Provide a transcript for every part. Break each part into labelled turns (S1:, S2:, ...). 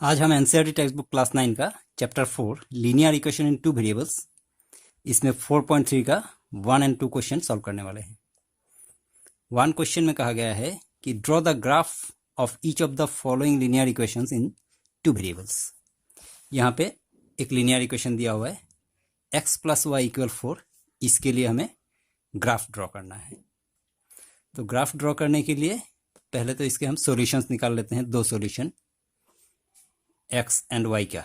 S1: आज हम NCERT text book class 9 का chapter 4 linear equation in two variables इसमें 4.3 का 1 एंड 2 क्वेश्चन सॉल्व करने वाले हैं। 1 क्वेश्चन में कहा गया है कि draw the graph of each of the following linear equations in two variables. यहाँ पे एक लीनियर इक्वेशन दिया हुआ है x + y = 4। इसके लिए हमें ग्राफ ड्रॉ करना है। तो ग्राफ ड्रॉ करने के लिए पहले तो इसके हम सॉल्यूशंस निकाल लेते हैं। दो सॉल्यूशन x एंड y का।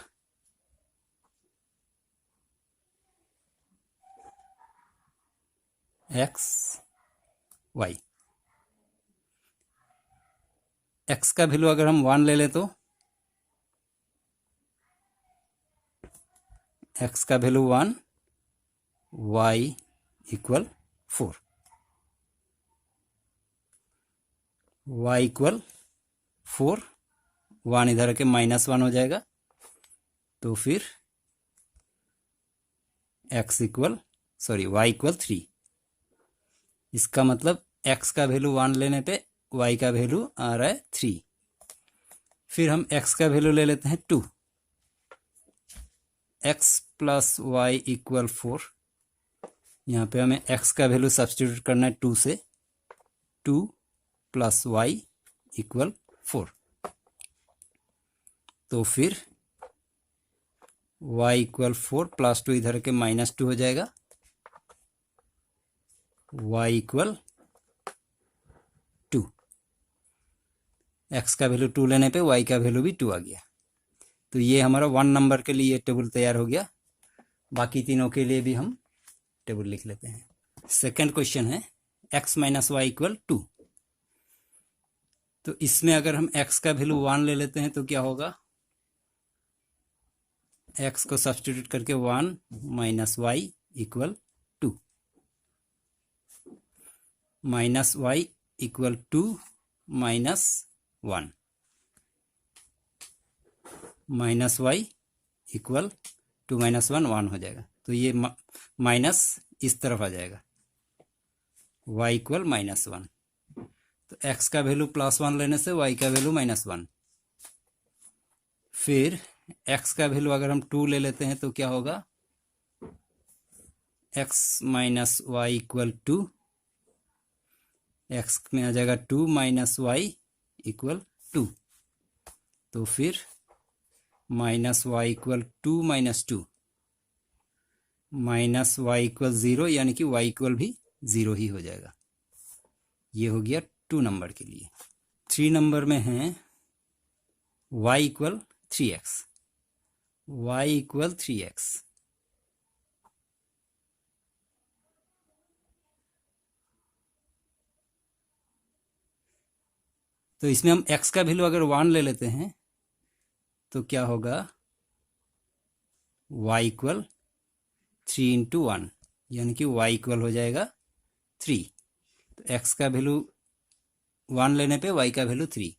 S1: x y x का वैल्यू अगर हम 1 ले लें तो x का वैल्यू 1, y = 4, y = 4, 1 इधर के -1 हो जाएगा। तो फिर y = 3। इसका मतलब x का वैल्यू 1 लेने पे y का वैल्यू आ रहा है 3। फिर हम x का वैल्यू ले लेते हैं 2। x + y = 4। यहाँ पे हमें x का वैल्यू सब्स्टिट्यूट करना है 2 से। 2 + y = 4। तो फिर y = 4 + 2 इधर के -2 हो जाएगा। y = 2। x का वैल्यू 2 लेने पे y का वैल्यू भी 2 आ गया। तो ये हमारा 1 नंबर के लिए टेबल तैयार हो गया। बाकी तीनों के लिए भी हम टेबल लिख लेते हैं। सेकंड क्वेश्चन है x - y = 2। तो इसमें अगर हम x का वैल्यू 1 ले लेते हैं तो क्या होगा? x को सब्स्टिट्यूट करके 1 - y = 2, -y = 2 - 1, -y = 2 - 1 1 हो जाएगा। तो ये माइनस इस तरफ आ जाएगा। y = -1। तो x का वैल्यू +1 लेने से y का वैल्यू -1। फिर x का वैल्यू अगर हम 2 ले लेते हैं तो क्या होगा? x - y = 2। x में आ जाएगा 2 - y = 2। तो फिर -y = 2 - 2 -y = 0, यानी कि y = भी 0 ही हो जाएगा। ये हो गया 2 नंबर के लिए। 3 नंबर में है y = 3x। y = 3x। तो इसमें हम x का वैल्यू अगर 1 ले लेते हैं तो क्या होगा? y = 3 × 1, यानी कि y = हो जाएगा 3। तो x का वैल्यू 1 लेने पे y का वैल्यू 3।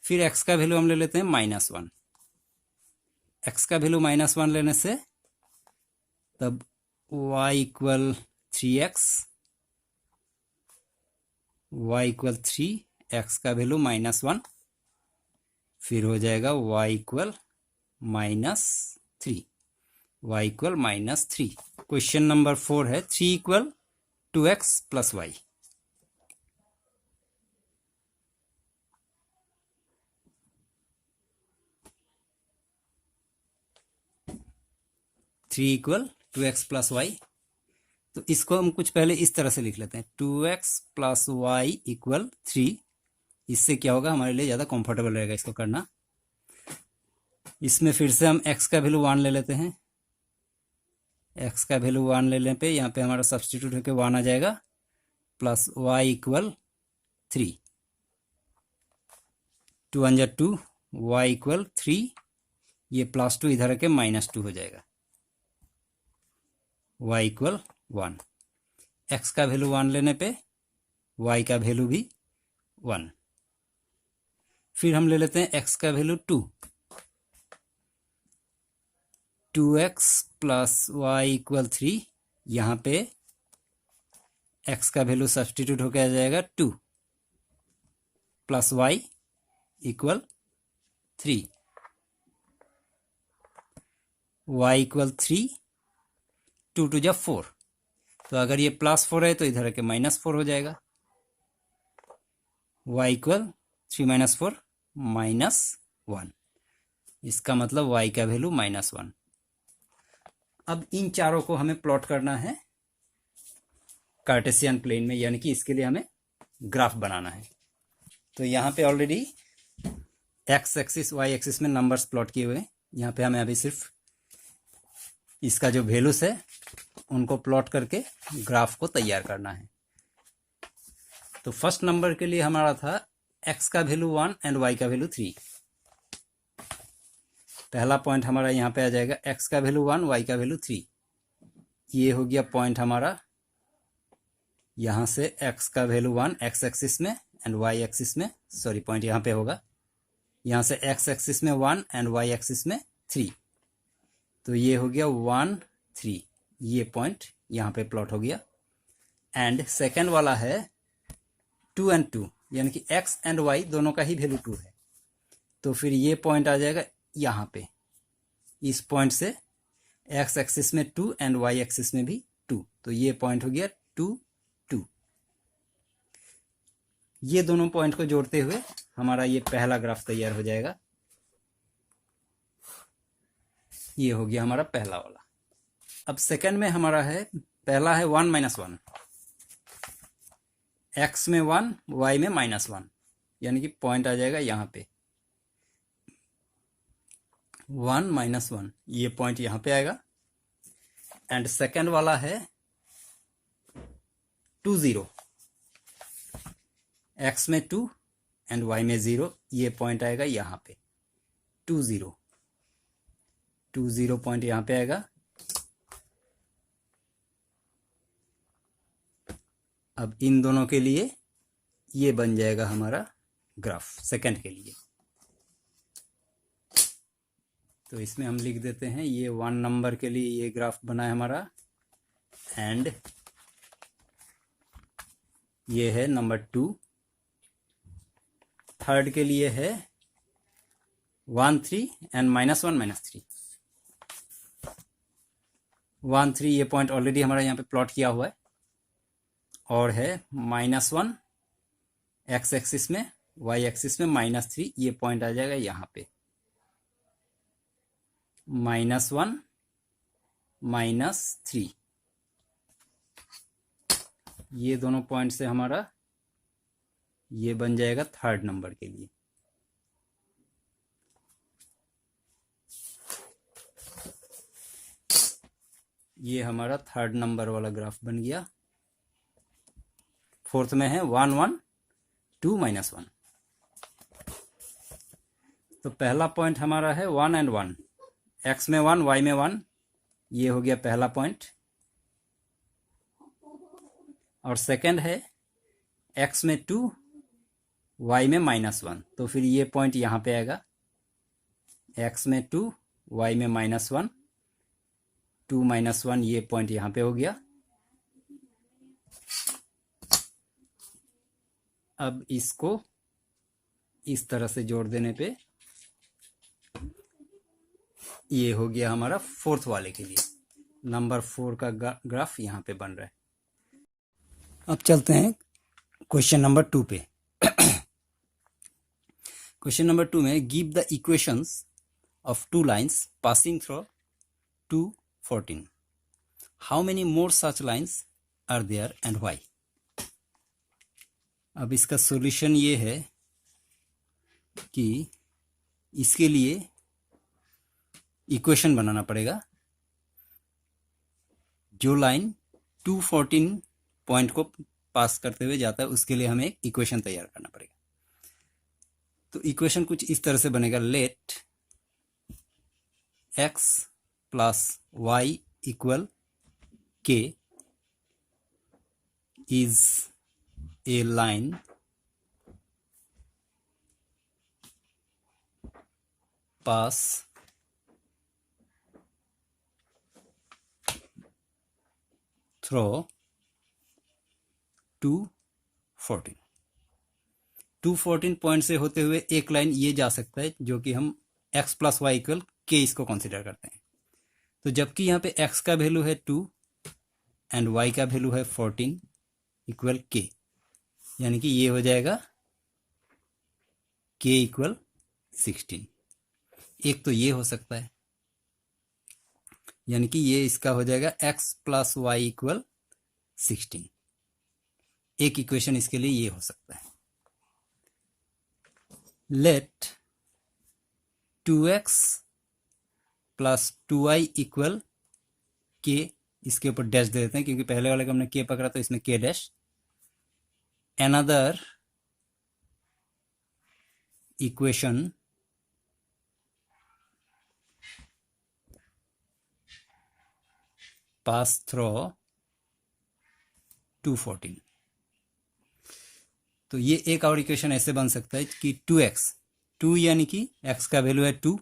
S1: फिर x का वैल्यू हम ले लेते हैं -1। x का वैल्यू -1 लेने से तब y = 3x, y = 3, x का वैल्यू -1, फिर हो जाएगा y = -3, y = -3। क्वेश्चन नंबर 4 है 3 = 2x + y। Three = 2x + y। तो इसको हम कुछ पहले इस तरह से लिख लेते हैं 2x + y = 3। इससे क्या होगा? हमारे लिए ज़्यादा कंफर्टेबल रहेगा इसको करना। इसमें फिर से हम x का वैल्यू 1 ले लेते हैं। x का वैल्यू 1 लेने पे यहाँ पे हमारा सब्स्टिट्यूट होकर 1 आ जाएगा, प्लस y = 3। 2 × 2, y = 3। ये +2 इधर के -2 हो जाएगा। y = 1। x का वैल्यू 1 लेने पे y का वैल्यू भी 1। फिर हम ले लेते हैं x का वैल्यू 2। 2x + y = 3। यहाँ पे x का वैल्यू सब्स्टिट्यूट होकर आ जाएगा 2 + y = 3। y इक्वल 3, 2 टू जा 4। तो अगर ये +4 है तो इधर के -4 हो जाएगा। y equal 3 - 4 -1। इसका मतलब y का वैल्यू -1। अब इन चारों को हमें प्लॉट करना है कार्टेशियन प्लेन में, यानी कि इसके लिए हमें ग्राफ बनाना है। तो यहाँ पे already x axis y axis में नंबर्स प्लॉट किए हुए हैं। यहाँ पे हमें अभी सिर्फ इसका जो वैल्यूज है उनको प्लॉट करके ग्राफ को तैयार करना है। तो फर्स्ट नंबर के लिए हमारा था x का वैल्यू 1 एंड y का वैल्यू 3। पहला पॉइंट हमारा यहाँ पे आ जाएगा x का वैल्यू 1, y का वैल्यू 3। ये हो गया पॉइंट हमारा। यहाँ से x का वैल्यू 1 x एक्सिस में एंड y एक्सिस में, सॉरी पॉइंट यहाँ पे होगा। यहाँ से x एक्सिस में 1 एंड y एक्सिस में 3। तो ये हो गया 1 3, ये पॉइंट यहाँ पे प्लॉट हो गया। एंड सेकेंड वाला है 2 एंड 2, यानी कि x एंड y दोनों का ही वैल्यू 2 है। तो फिर ये पॉइंट आ जाएगा यहाँ पे, इस पॉइंट से x एक्सिस में 2 एंड y एक्सिस में भी 2। तो ये पॉइंट हो गया 2 2। ये दोनों पॉइंट को जोड़ते हुए हमारा ये पहला ग्राफ तैयार हो जाएगा। ये हो गया हमारा पहला वाला। अब सेकंड में हमारा है, पहला है 1 - 1, x में 1 y में -1, यानी कि पॉइंट आ जाएगा यहाँ पे 1 - 1, ये पॉइंट यहाँ पे आएगा। एंड सेकंड वाला है 2 0, x में 2 एंड y में 0, ये पॉइंट आएगा यहाँ पे 2 0 2 0 पॉइंट यहाँ पे आएगा। अब इन दोनों के लिए ये बन जाएगा हमारा ग्राफ सेकंड के लिए। तो इसमें हम लिख देते हैं ये 1 नंबर के लिए ये ग्राफ बना है हमारा, एंड ये है नंबर 2। थर्ड के लिए है 1 3 एंड -1 -3। 1 3 ये पॉइंट ऑलरेडी हमारा यहाँ पे प्लॉट किया हुआ है, और है -1 x एक्सिस में, y एक्सिस में -3, ये पॉइंट आ जाएगा यहाँ पे -1 -3। ये दोनों पॉइंट से हमारा ये बन जाएगा थर्ड नंबर के लिए। ये हमारा थर्ड नंबर वाला ग्राफ बन गया। फोर्थ में है 1 1 2 -1। तो पहला पॉइंट हमारा है 1 एंड 1, x में 1 y में 1, ये हो गया पहला पॉइंट। और सेकंड है x में 2 y में -1, तो फिर ये पॉइंट यहाँ पे आएगा x में 2 y में -1, 2 -1, ये पॉइंट यहाँ पे हो गया। अब इसको इस तरह से जोड़ देने पे ये हो गया हमारा फोर्थ वाले के लिए। नंबर 4 का ग्राफ यहाँ पे बन रहा है। अब चलते हैं क्वेश्चन नंबर 2 पे। क्वेश्चन नंबर 2 में give the equations of 2 lines passing through 2 14। How many more such lines are there and why. अब इसका सॉल्यूशन ये है कि इसके लिए इक्वेशन बनाना पड़ेगा। जो लाइन 214 पॉइंट को पास करते हुए जाता है उसके लिए हमें एक इक्वेशन तैयार करना पड़ेगा। तो इक्वेशन कुछ इस तरह से बनेगा, let x plus y equal k is a line pass through 214। 214 point से होते हुए एक लाइन ये जा सकता है, जो कि हम x प्लस वाई इक्वल के इसको कंसिडर करते हैं। तो जबकि यहाँ पे x का वैल्यू है 2 एंड y का वैल्यू है 14 इक्वल k, यानी कि ये हो जाएगा k इक्वल 16। एक तो ये हो सकता है, यानी कि ये इसका हो जाएगा x प्लस वाई इक्वल 16। एक इक्वेशन इसके लिए ये हो सकता है। Late 2x plus 2y equal k, इसके ऊपर डैश दे देते हैं क्योंकि पहले वाले को हमने k पकड़ा तो इसमें k डैश। अनदर इक्वेशन पास थ्रू 214। तो ये एक और इक्वेशन ऐसे बन सकता है कि 2x, 2 यानी कि x का वैल्यू है 2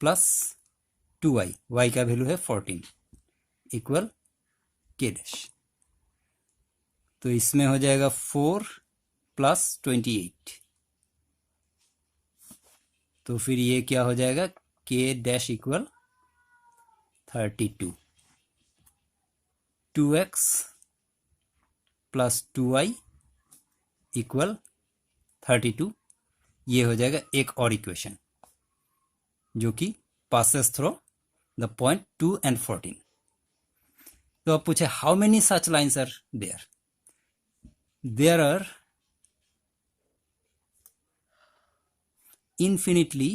S1: प्लस 2y, y का वैल्यू है 14 इक्वल k डैश। तो इसमें हो जाएगा 4 प्लस 28, तो फिर ये क्या हो जाएगा k dash equal 32। 2x plus 2y equal 32, ये हो जाएगा एक और इक्वेशन जो कि passes through the point 2 and 14। तो अब पूछे how many such lines are there. There are infinitely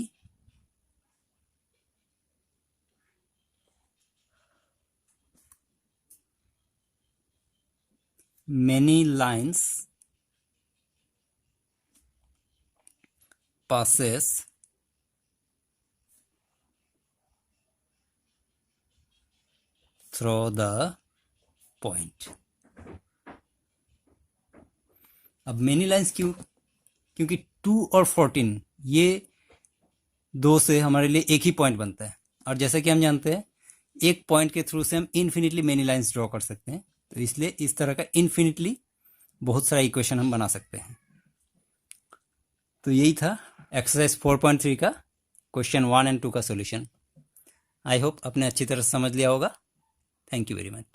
S1: many lines passes through the point। अब मेनी लाइन्स क्यों? क्योंकि 2 और 14 ये दो से हमारे लिए एक ही पॉइंट बनता है, और जैसा कि हम जानते हैं एक पॉइंट के थ्रू से हम इन्फिनिटली मेनी लाइन्स ड्रॉ कर सकते हैं, तो इसलिए इस तरह का इन्फिनिटली बहुत सारा इक्वेशन हम बना सकते हैं। तो यही था एक्सरसाइज 4.3 का क्वेश्चन 1 and 2 का सॉल्यूशन। आई होप आपने अच्छी तरह समझ लिया होगा। Thank you very much.